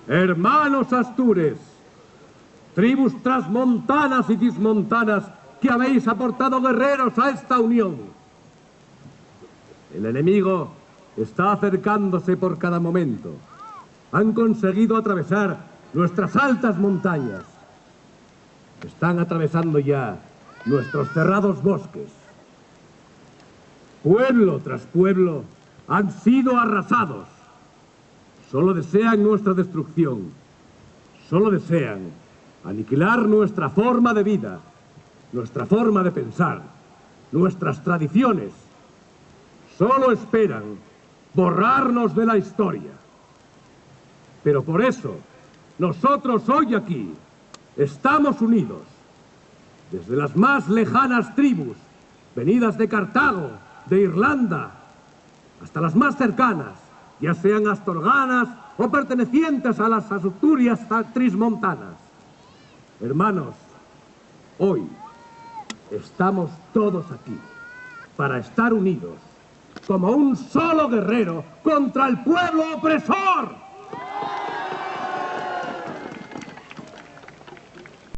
Hermanos astures, tribus transmontanas y dismontanas que habéis aportado guerreros a esta unión. El enemigo está acercándose por cada momento. Han conseguido atravesar nuestras altas montañas. Están atravesando ya nuestros cerrados bosques. Pueblo tras pueblo han sido arrasados. Solo desean nuestra destrucción. Solo desean aniquilar nuestra forma de vida, nuestra forma de pensar, nuestras tradiciones. Solo esperan borrarnos de la historia. Pero por eso, nosotros hoy aquí estamos unidos. Desde las más lejanas tribus, venidas de Cartago, de Irlanda, hasta las más cercanas, ya sean astorganas o pertenecientes a las Asturias trismontanas. Hermanos, hoy estamos todos aquí para estar unidos como un solo guerrero contra el pueblo opresor.